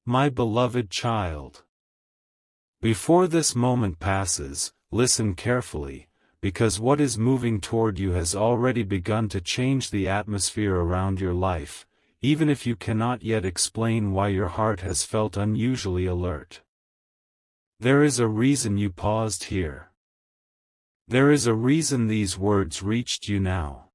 My beloved child. Before this moment passes, listen carefully, because what is moving toward you has already begun to change the atmosphere around your life, even if you cannot yet explain why your heart has felt unusually alert. There is a reason you paused here. There is a reason these words reached you now.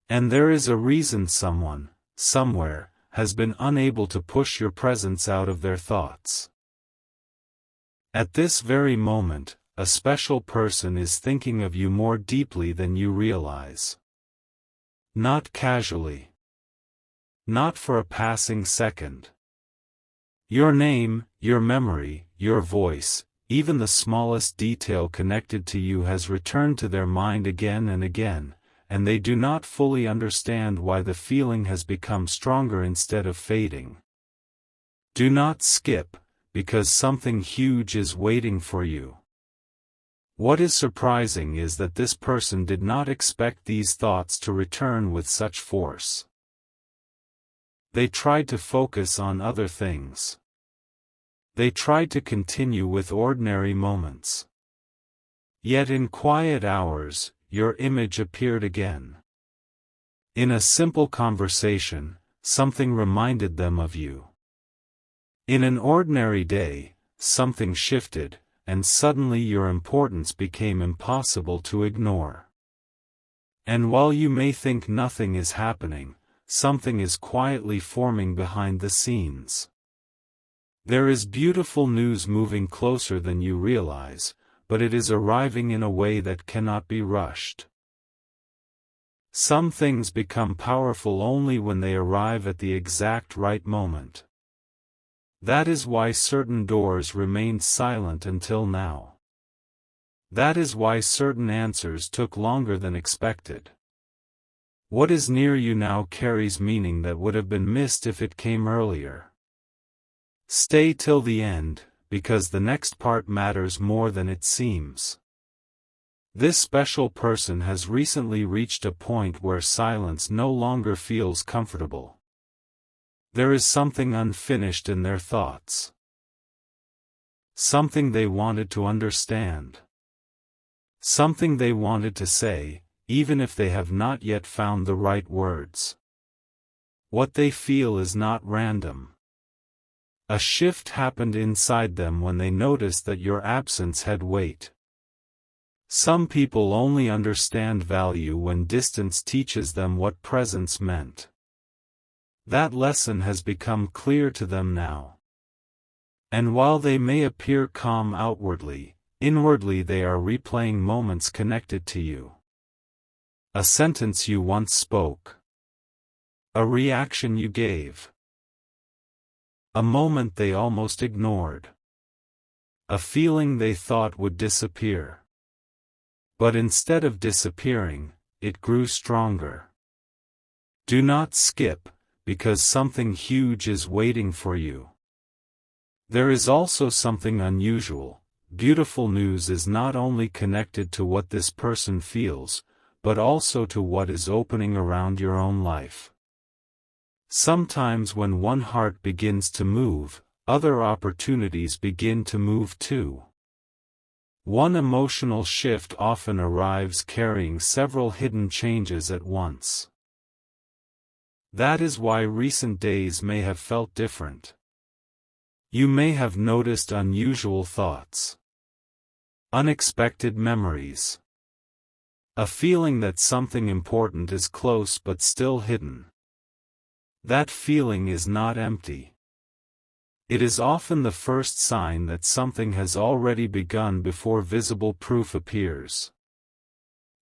And there is a reason someone, somewhere, has been unable to push your presence out of their thoughts. At this very moment, a special person is thinking of you more deeply than you realize. Not casually. Not for a passing second. Your name, your memory, your voice, even the smallest detail connected to you has returned to their mind again and again, and they do not fully understand why the feeling has become stronger instead of fading. Do not skip, because something huge is waiting for you. What is surprising is that this person did not expect these thoughts to return with such force. They tried to focus on other things. They tried to continue with ordinary moments. Yet in quiet hours, your image appeared again. In a simple conversation, something reminded them of you. In an ordinary day, something shifted, and suddenly your importance became impossible to ignore. And while you may think nothing is happening, something is quietly forming behind the scenes. There is beautiful news moving closer than you realize, but it is arriving in a way that cannot be rushed. Some things become powerful only when they arrive at the exact right moment. That is why certain doors remained silent until now. That is why certain answers took longer than expected. What is near you now carries meaning that would have been missed if it came earlier. Stay till the end, because the next part matters more than it seems. This special person has recently reached a point where silence no longer feels comfortable. There is something unfinished in their thoughts. Something they wanted to understand. Something they wanted to say, even if they have not yet found the right words. What they feel is not random. A shift happened inside them when they noticed that your absence had weight. Some people only understand value when distance teaches them what presence meant. That lesson has become clear to them now. And while they may appear calm outwardly, inwardly they are replaying moments connected to you. A sentence you once spoke. A reaction you gave. A moment they almost ignored. A feeling they thought would disappear. But instead of disappearing, it grew stronger. Do not skip, because something huge is waiting for you. There is also something unusual. Beautiful news is not only connected to what this person feels, but also to what is opening around your own life. Sometimes when one heart begins to move, other opportunities begin to move too. One emotional shift often arrives carrying several hidden changes at once. That is why recent days may have felt different. You may have noticed unusual thoughts. Unexpected memories. A feeling that something important is close but still hidden. That feeling is not empty. It is often the first sign that something has already begun before visible proof appears.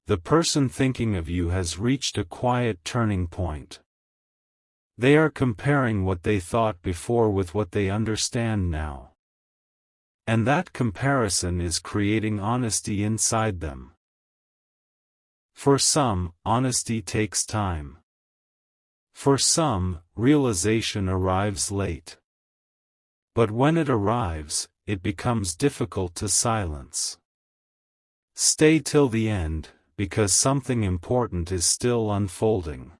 The person thinking of you has reached a quiet turning point. They are comparing what they thought before with what they understand now. And that comparison is creating honesty inside them. For some, honesty takes time. For some, realization arrives late. But when it arrives, it becomes difficult to silence. Stay till the end, because something important is still unfolding.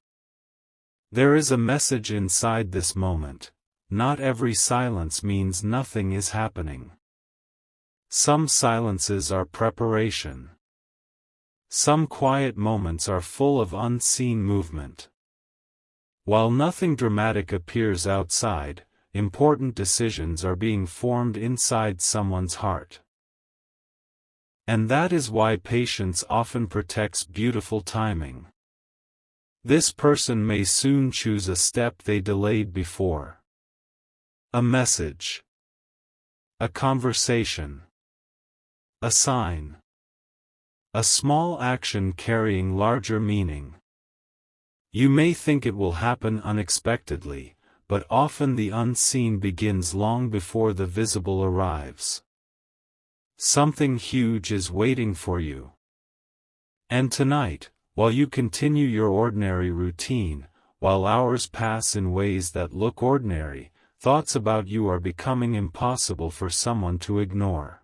There is a message inside this moment, not every silence means nothing is happening. Some silences are preparation. Some quiet moments are full of unseen movement. While nothing dramatic appears outside, important decisions are being formed inside someone's heart. And that is why patience often protects beautiful timing. This person may soon choose a step they delayed before. A message. A conversation. A sign. A small action carrying larger meaning. You may think it will happen unexpectedly, but often the unseen begins long before the visible arrives. Something huge is waiting for you. And tonight, while you continue your ordinary routine, while hours pass in ways that look ordinary, thoughts about you are becoming impossible for someone to ignore.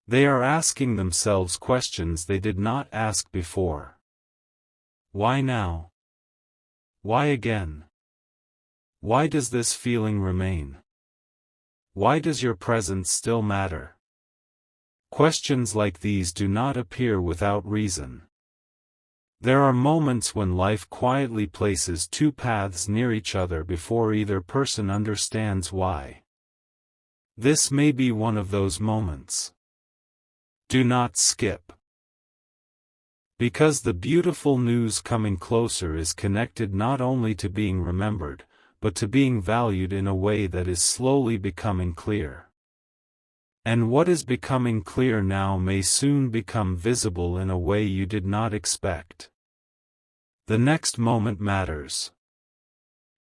They are asking themselves questions they did not ask before. Why now? Why again? Why does this feeling remain? Why does your presence still matter? Questions like these do not appear without reason. There are moments when life quietly places two paths near each other before either person understands why. This may be one of those moments. Do not skip. Because the beautiful news coming closer is connected not only to being remembered, but to being valued in a way that is slowly becoming clear. And what is becoming clear now may soon become visible in a way you did not expect. The next moment matters.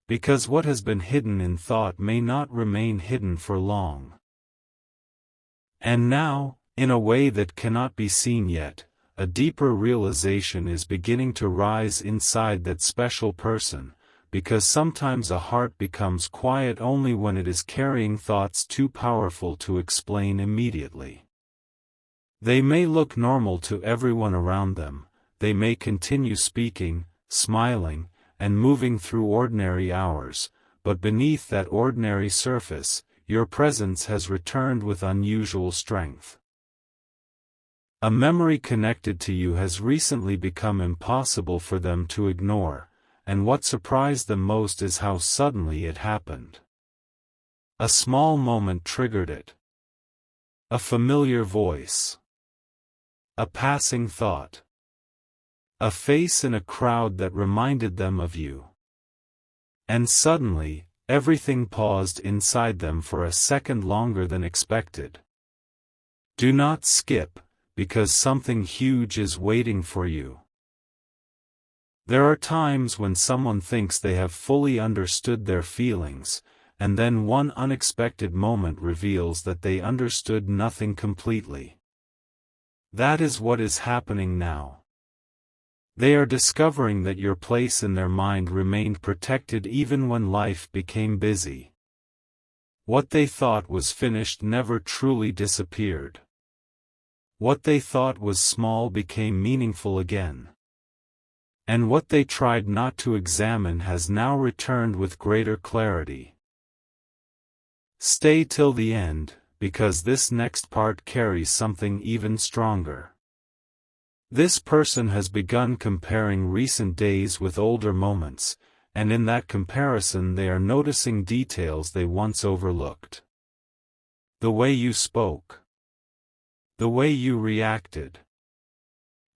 Because what has been hidden in thought may not remain hidden for long. And now, in a way that cannot be seen yet, a deeper realization is beginning to rise inside that special person, because sometimes a heart becomes quiet only when it is carrying thoughts too powerful to explain immediately. They may look normal to everyone around them, they may continue speaking, smiling, and moving through ordinary hours, but beneath that ordinary surface, your presence has returned with unusual strength. A memory connected to you has recently become impossible for them to ignore, and what surprised them most is how suddenly it happened. A small moment triggered it. A familiar voice. A passing thought. A face in a crowd that reminded them of you. And suddenly, everything paused inside them for a second longer than expected. Do not skip, because something huge is waiting for you. There are times when someone thinks they have fully understood their feelings, and then one unexpected moment reveals that they understood nothing completely. That is what is happening now. They are discovering that your place in their mind remained protected even when life became busy. What they thought was finished never truly disappeared. What they thought was small became meaningful again. And what they tried not to examine has now returned with greater clarity. Stay till the end, because this next part carries something even stronger. This person has begun comparing recent days with older moments, and in that comparison they are noticing details they once overlooked. The way you spoke. The way you reacted.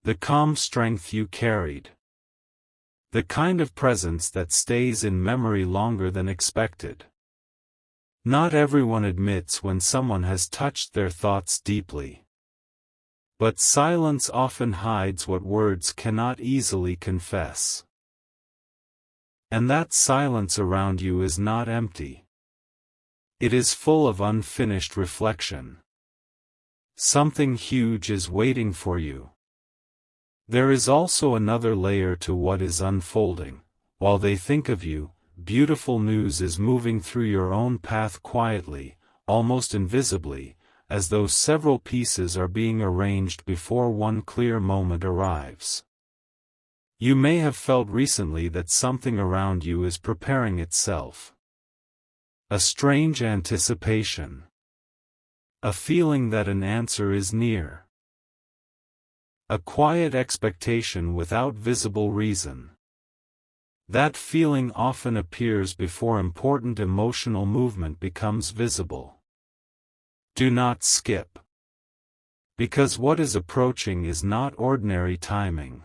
The calm strength you carried. The kind of presence that stays in memory longer than expected. Not everyone admits when someone has touched their thoughts deeply. But silence often hides what words cannot easily confess. And that silence around you is not empty. It is full of unfinished reflection. Something huge is waiting for you. There is also another layer to what is unfolding. While they think of you, beautiful news is moving through your own path quietly, almost invisibly, as though several pieces are being arranged before one clear moment arrives. You may have felt recently that something around you is preparing itself. A strange anticipation. A feeling that an answer is near. A quiet expectation without visible reason. That feeling often appears before important emotional movement becomes visible. Do not skip. Because what is approaching is not ordinary timing.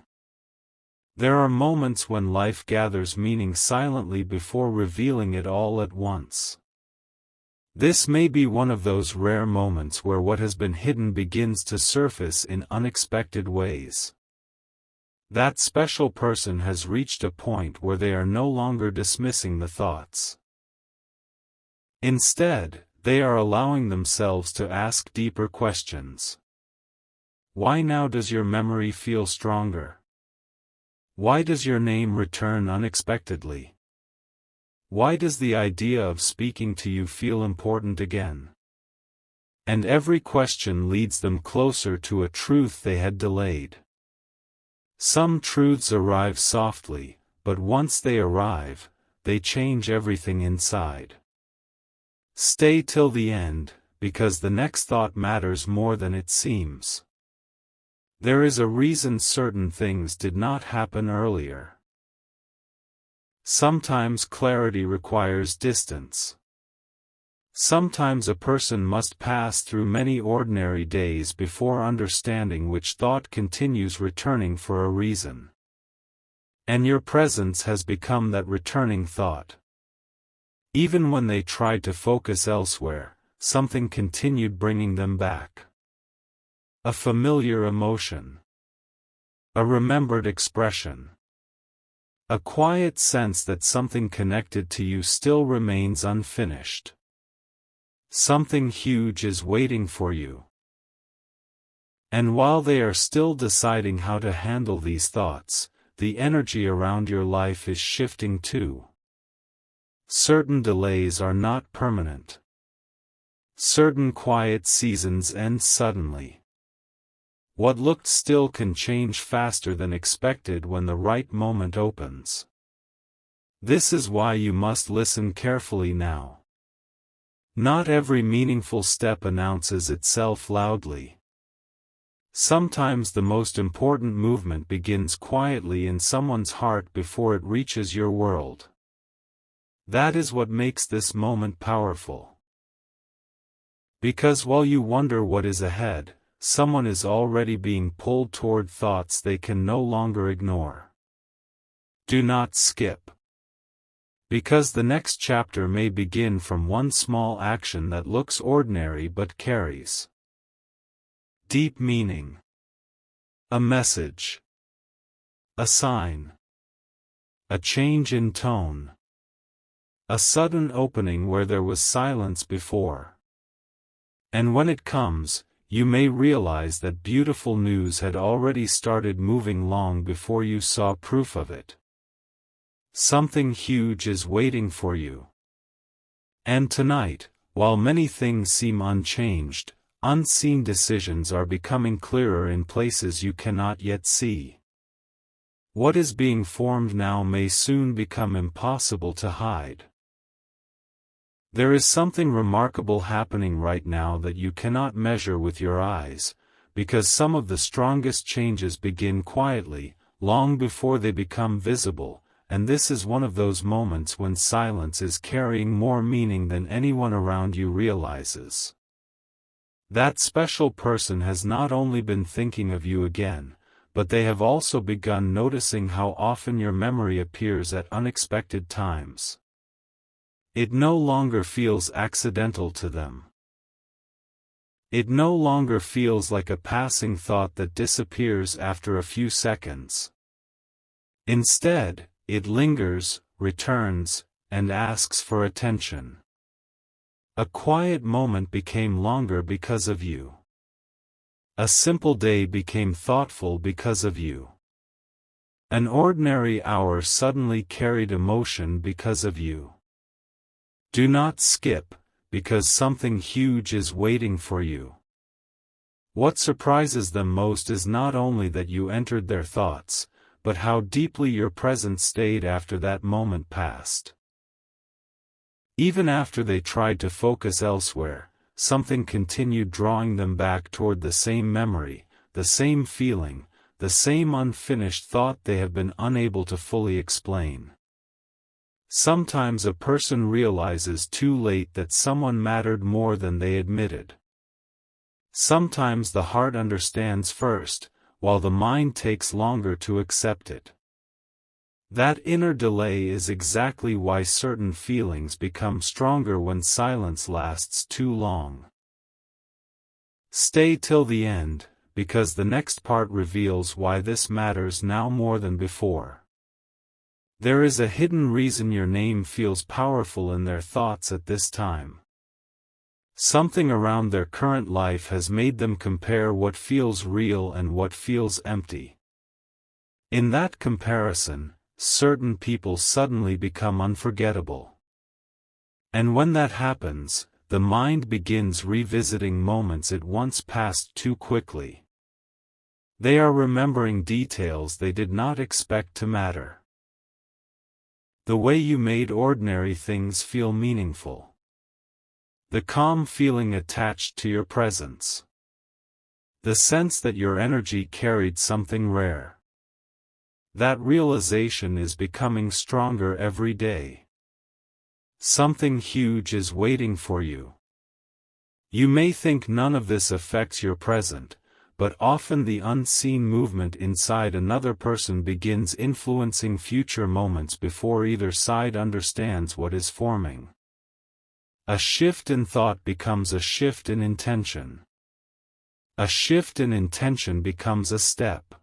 There are moments when life gathers meaning silently before revealing it all at once. This may be one of those rare moments where what has been hidden begins to surface in unexpected ways. That special person has reached a point where they are no longer dismissing the thoughts. Instead, they are allowing themselves to ask deeper questions. Why now does your memory feel stronger? Why does your name return unexpectedly? Why does the idea of speaking to you feel important again? And every question leads them closer to a truth they had delayed. Some truths arrive softly, but once they arrive, they change everything inside. Stay till the end, because the next thought matters more than it seems. There is a reason certain things did not happen earlier. Sometimes clarity requires distance. Sometimes a person must pass through many ordinary days before understanding which thought continues returning for a reason. And your presence has become that returning thought. Even when they tried to focus elsewhere, something continued bringing them back. A familiar emotion. A remembered expression. A quiet sense that something connected to you still remains unfinished. Something huge is waiting for you. And while they are still deciding how to handle these thoughts, the energy around your life is shifting too. Certain delays are not permanent. Certain quiet seasons end suddenly. What looked still can change faster than expected when the right moment opens. This is why you must listen carefully now. Not every meaningful step announces itself loudly. Sometimes the most important movement begins quietly in someone's heart before it reaches your world. That is what makes this moment powerful. Because while you wonder what is ahead, someone is already being pulled toward thoughts they can no longer ignore. Do not skip. Because the next chapter may begin from one small action that looks ordinary but carries deep meaning. A message. A sign. A change in tone. A sudden opening where there was silence before. And when it comes, you may realize that beautiful news had already started moving long before you saw proof of it. Something huge is waiting for you. And tonight, while many things seem unchanged, unseen decisions are becoming clearer in places you cannot yet see. What is being formed now may soon become impossible to hide. There is something remarkable happening right now that you cannot measure with your eyes, because some of the strongest changes begin quietly, long before they become visible, and this is one of those moments when silence is carrying more meaning than anyone around you realizes. That special person has not only been thinking of you again, but they have also begun noticing how often your memory appears at unexpected times. It no longer feels accidental to them. It no longer feels like a passing thought that disappears after a few seconds. Instead, it lingers, returns, and asks for attention. A quiet moment became longer because of you. A simple day became thoughtful because of you. An ordinary hour suddenly carried emotion because of you. Do not skip, because something huge is waiting for you. What surprises them most is not only that you entered their thoughts, but how deeply your presence stayed after that moment passed. Even after they tried to focus elsewhere, something continued drawing them back toward the same memory, the same feeling, the same unfinished thought they have been unable to fully explain. Sometimes a person realizes too late that someone mattered more than they admitted. Sometimes the heart understands first, while the mind takes longer to accept it. That inner delay is exactly why certain feelings become stronger when silence lasts too long. Stay till the end, because the next part reveals why this matters now more than before. There is a hidden reason your name feels powerful in their thoughts at this time. Something around their current life has made them compare what feels real and what feels empty. In that comparison, certain people suddenly become unforgettable. And when that happens, the mind begins revisiting moments it once passed too quickly. They are remembering details they did not expect to matter. The way you made ordinary things feel meaningful. The calm feeling attached to your presence. The sense that your energy carried something rare. That realization is becoming stronger every day. Something huge is waiting for you. You may think none of this affects your present, but often the unseen movement inside another person begins influencing future moments before either side understands what is forming. A shift in thought becomes a shift in intention. A shift in intention becomes a step.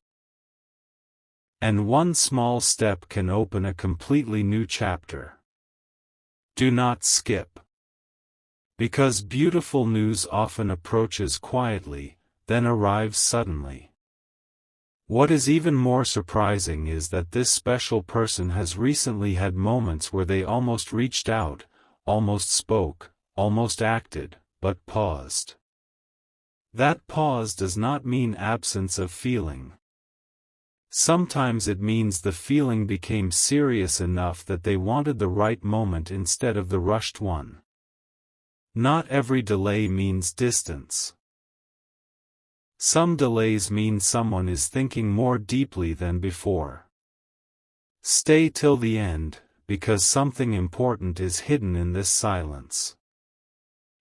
And one small step can open a completely new chapter. Do not skip. Because beautiful news often approaches quietly, then arrives suddenly. What is even more surprising is that this special person has recently had moments where they almost reached out, almost spoke, almost acted, but paused. That pause does not mean absence of feeling. Sometimes it means the feeling became serious enough that they wanted the right moment instead of the rushed one. Not every delay means distance. Some delays mean someone is thinking more deeply than before. Stay till the end, because something important is hidden in this silence.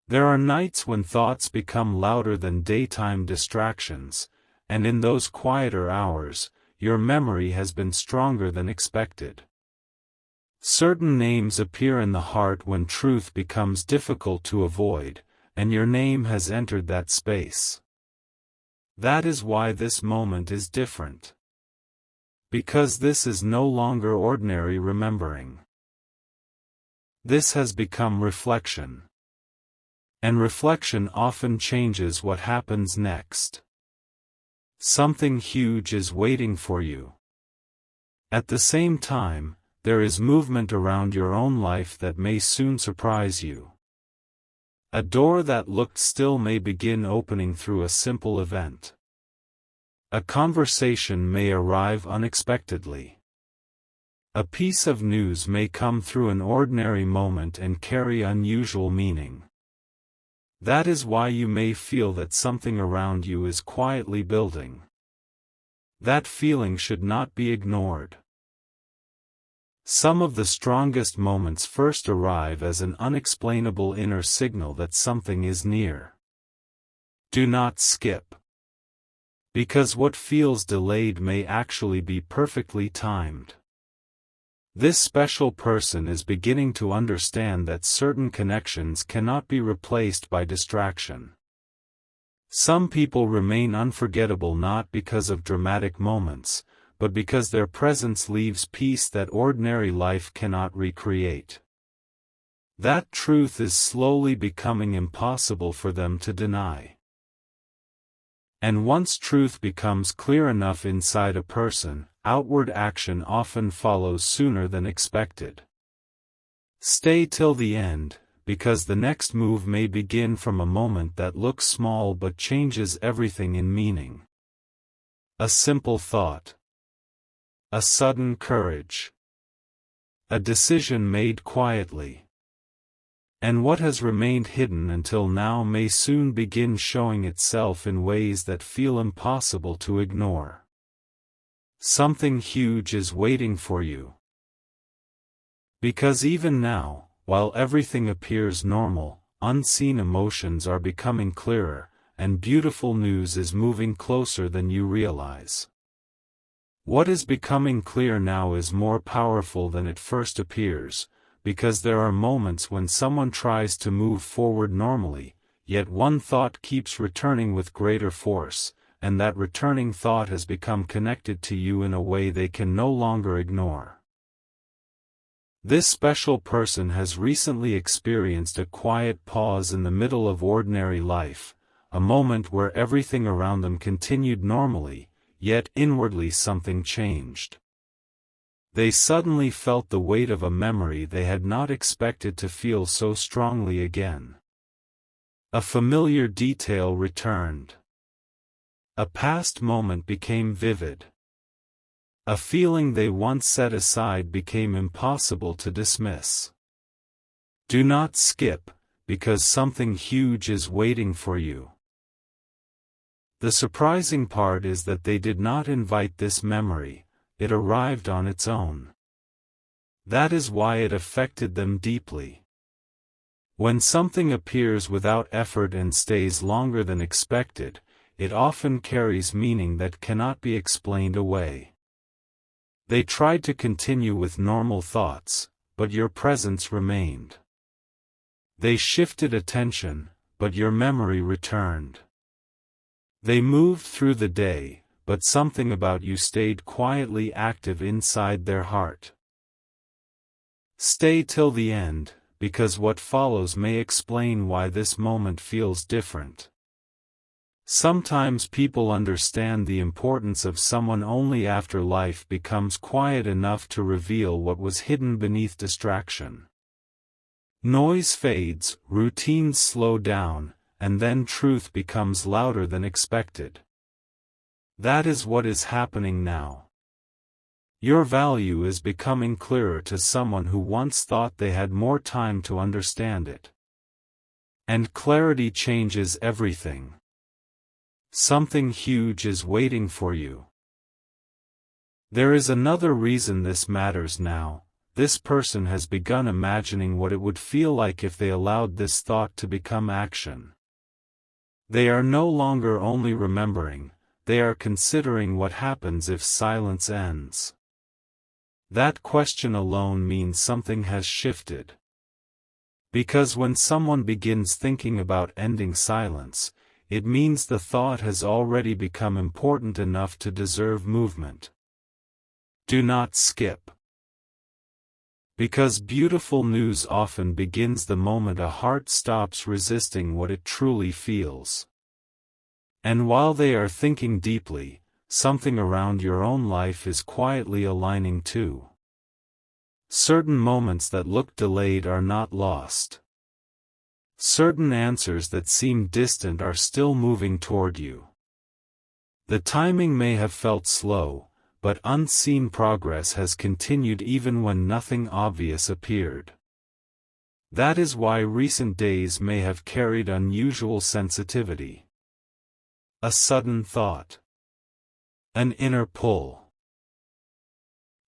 There are nights when thoughts become louder than daytime distractions, and in those quieter hours, your memory has been stronger than expected. Certain names appear in the heart when truth becomes difficult to avoid, and your name has entered that space. That is why this moment is different. Because this is no longer ordinary remembering. This has become reflection. And reflection often changes what happens next. Something huge is waiting for you. At the same time, there is movement around your own life that may soon surprise you. A door that looked still may begin opening through a simple event. A conversation may arrive unexpectedly. A piece of news may come through an ordinary moment and carry unusual meaning. That is why you may feel that something around you is quietly building. That feeling should not be ignored. Some of the strongest moments first arrive as an unexplainable inner signal that something is near. Do not skip. Because what feels delayed may actually be perfectly timed. This special person is beginning to understand that certain connections cannot be replaced by distraction. Some people remain unforgettable not because of dramatic moments, but because their presence leaves peace that ordinary life cannot recreate. That truth is slowly becoming impossible for them to deny. And once truth becomes clear enough inside a person, outward action often follows sooner than expected. Stay till the end, because the next move may begin from a moment that looks small but changes everything in meaning. A simple thought. A sudden courage. A decision made quietly. And what has remained hidden until now may soon begin showing itself in ways that feel impossible to ignore. Something huge is waiting for you. Because even now, while everything appears normal, unseen emotions are becoming clearer, and beautiful news is moving closer than you realize. What is becoming clear now is more powerful than it first appears, because there are moments when someone tries to move forward normally, yet one thought keeps returning with greater force, and that returning thought has become connected to you in a way they can no longer ignore. This special person has recently experienced a quiet pause in the middle of ordinary life, a moment where everything around them continued normally, yet inwardly something changed. They suddenly felt the weight of a memory they had not expected to feel so strongly again. A familiar detail returned. A past moment became vivid. A feeling they once set aside became impossible to dismiss. Do not skip, because something huge is waiting for you. The surprising part is that they did not invite this memory. It arrived on its own. That is why it affected them deeply. When something appears without effort and stays longer than expected, it often carries meaning that cannot be explained away. They tried to continue with normal thoughts, but your presence remained. They shifted attention, but your memory returned. They moved through the day, but something about you stayed quietly active inside their heart. Stay till the end, because what follows may explain why this moment feels different. Sometimes people understand the importance of someone only after life becomes quiet enough to reveal what was hidden beneath distraction. Noise fades, routines slow down, and then truth becomes louder than expected. That is what is happening now. Your value is becoming clearer to someone who once thought they had more time to understand it. And clarity changes everything. Something huge is waiting for you. There is another reason this matters now. This person has begun imagining what it would feel like if they allowed this thought to become action. They are no longer only remembering, they are considering what happens if silence ends. That question alone means something has shifted. Because when someone begins thinking about ending silence, it means the thought has already become important enough to deserve movement. Do not skip. Because beautiful news often begins the moment a heart stops resisting what it truly feels. And while they are thinking deeply, something around your own life is quietly aligning too. Certain moments that look delayed are not lost. Certain answers that seem distant are still moving toward you. The timing may have felt slow, but unseen progress has continued even when nothing obvious appeared. That is why recent days may have carried unusual sensitivity. A sudden thought. An inner pull.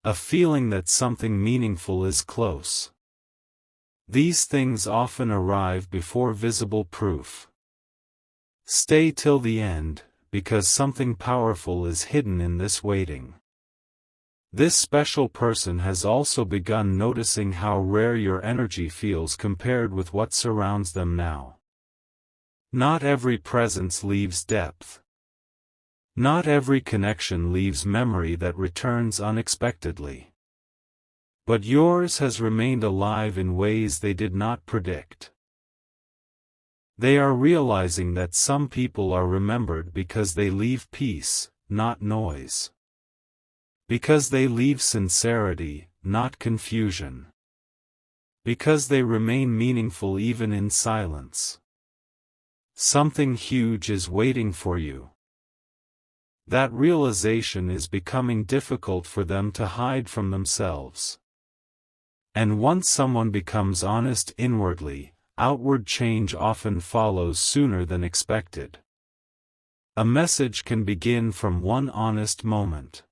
A feeling that something meaningful is close. These things often arrive before visible proof. Stay till the end, because something powerful is hidden in this waiting. This special person has also begun noticing how rare your energy feels compared with what surrounds them now. Not every presence leaves depth. Not every connection leaves memory that returns unexpectedly. But yours has remained alive in ways they did not predict. They are realizing that some people are remembered because they leave peace, not noise. Because they leave sincerity, not confusion. Because they remain meaningful even in silence. Something huge is waiting for you. That realization is becoming difficult for them to hide from themselves. And once someone becomes honest inwardly, outward change often follows sooner than expected. A message can begin from one honest moment.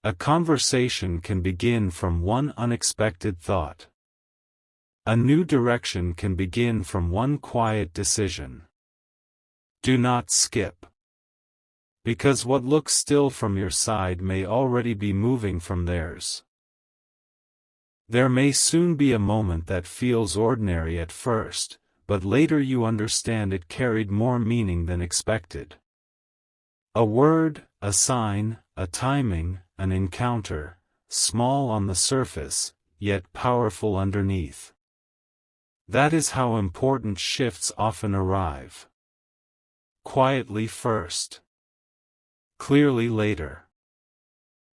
A conversation can begin from one unexpected thought. A new direction can begin from one quiet decision. Do not skip. Because what looks still from your side may already be moving from theirs. There may soon be a moment that feels ordinary at first, but later you understand it carried more meaning than expected. A word, a sign, a timing, an encounter, small on the surface, yet powerful underneath. That is how important shifts often arrive. Quietly first. Clearly later.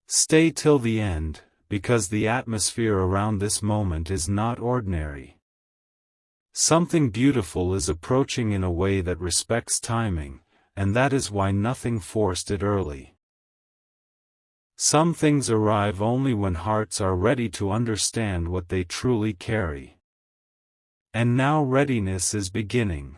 Stay till the end, because the atmosphere around this moment is not ordinary. Something beautiful is approaching in a way that respects timing, and that is why nothing forced it early. Some things arrive only when hearts are ready to understand what they truly carry. And now readiness is beginning.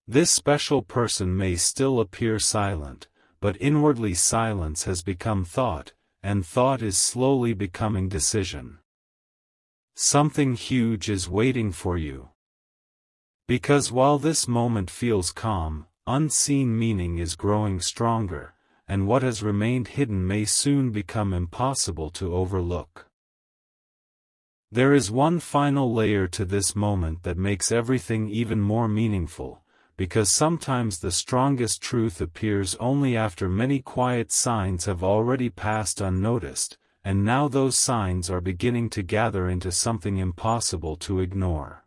This special person may still appear silent, but inwardly silence has become thought, and thought is slowly becoming decision. Something huge is waiting for you. Because while this moment feels calm, unseen meaning is growing stronger, and what has remained hidden may soon become impossible to overlook. There is one final layer to this moment that makes everything even more meaningful, because sometimes the strongest truth appears only after many quiet signs have already passed unnoticed, and now those signs are beginning to gather into something impossible to ignore.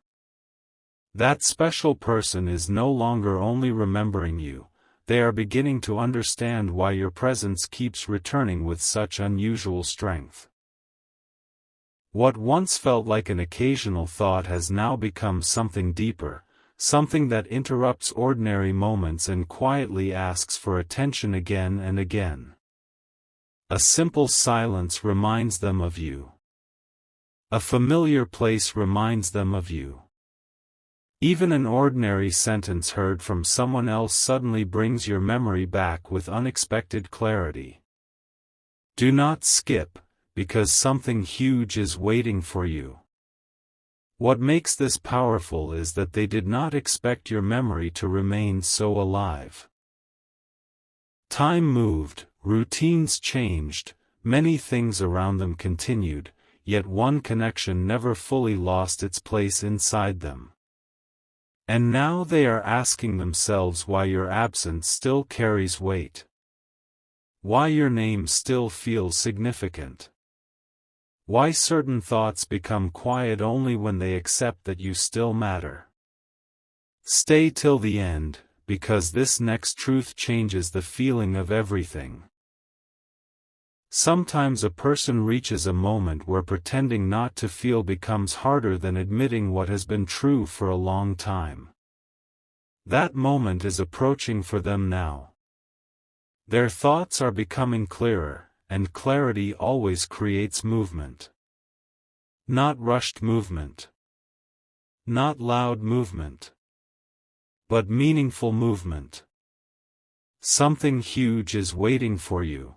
That special person is no longer only remembering you, they are beginning to understand why your presence keeps returning with such unusual strength. What once felt like an occasional thought has now become something deeper, something that interrupts ordinary moments and quietly asks for attention again and again. A simple silence reminds them of you. A familiar place reminds them of you. Even an ordinary sentence heard from someone else suddenly brings your memory back with unexpected clarity. Do not skip, because something huge is waiting for you. What makes this powerful is that they did not expect your memory to remain so alive. Time moved, routines changed, many things around them continued, yet one connection never fully lost its place inside them. And now they are asking themselves why your absence still carries weight. Why your name still feels significant. Why certain thoughts become quiet only when they accept that you still matter. Stay till the end, because this next truth changes the feeling of everything. Sometimes a person reaches a moment where pretending not to feel becomes harder than admitting what has been true for a long time. That moment is approaching for them now. Their thoughts are becoming clearer, and clarity always creates movement. Not rushed movement. Not loud movement. But meaningful movement. Something huge is waiting for you.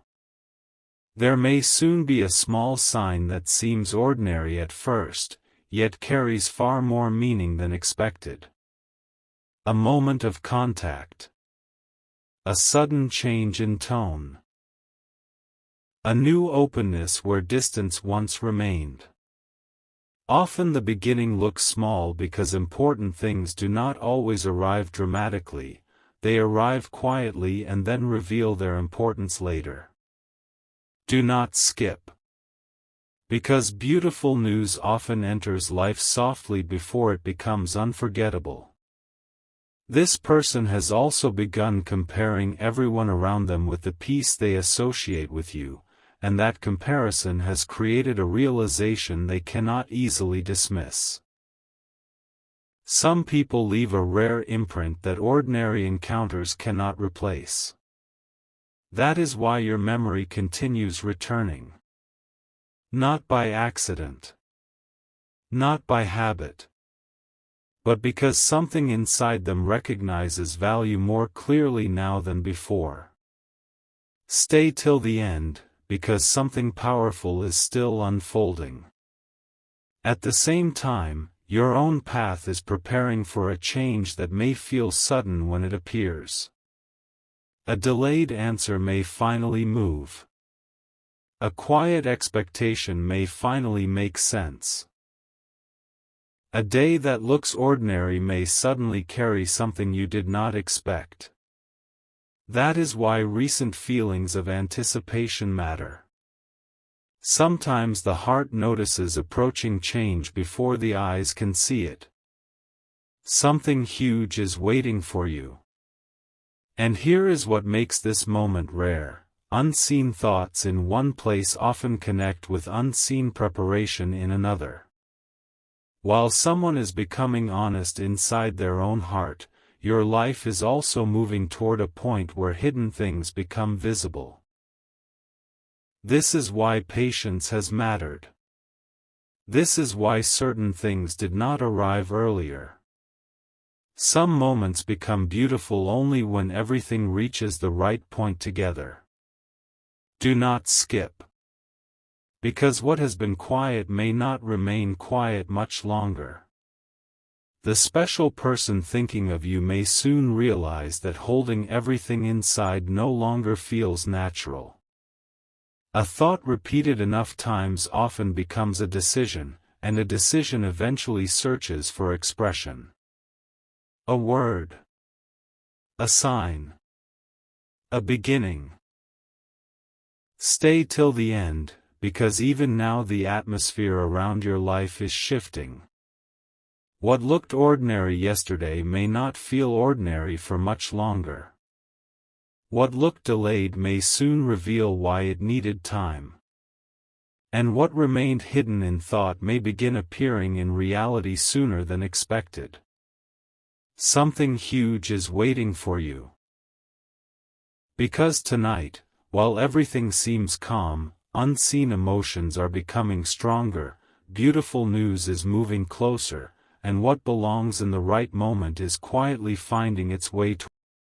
There may soon be a small sign that seems ordinary at first, yet carries far more meaning than expected. A moment of contact. A sudden change in tone. A new openness where distance once remained. Often the beginning looks small because important things do not always arrive dramatically, they arrive quietly and then reveal their importance later. Do not skip. Because beautiful news often enters life softly before it becomes unforgettable. This person has also begun comparing everyone around them with the piece they associate with you, and that comparison has created a realization they cannot easily dismiss. Some people leave a rare imprint that ordinary encounters cannot replace. That is why your memory continues returning. Not by accident. Not by habit. but because something inside them recognizes value more clearly now than before. Stay till the end, because something powerful is still unfolding. At the same time, your own path is preparing for a change that may feel sudden when it appears. A delayed answer may finally move. A quiet expectation may finally make sense. A day that looks ordinary may suddenly carry something you did not expect. That is why recent feelings of anticipation matter. Sometimes the heart notices approaching change before the eyes can see it. Something huge is waiting for you. And here is what makes this moment rare. Unseen thoughts in one place often connect with unseen preparation in another. While someone is becoming honest inside their own heart, your life is also moving toward a point where hidden things become visible. This is why patience has mattered. This is why certain things did not arrive earlier. Some moments become beautiful only when everything reaches the right point together. Do not skip. Because what has been quiet may not remain quiet much longer. The special person thinking of you may soon realize that holding everything inside no longer feels natural. A thought repeated enough times often becomes a decision, and a decision eventually searches for expression. A word. A sign. A beginning. Stay till the end, because even now the atmosphere around your life is shifting. What looked ordinary yesterday may not feel ordinary for much longer. What looked delayed may soon reveal why it needed time. And what remained hidden in thought may begin appearing in reality sooner than expected. Something huge is waiting for you. Because tonight, while everything seems calm, unseen emotions are becoming stronger, beautiful news is moving closer, and what belongs in the right moment is quietly finding its way toward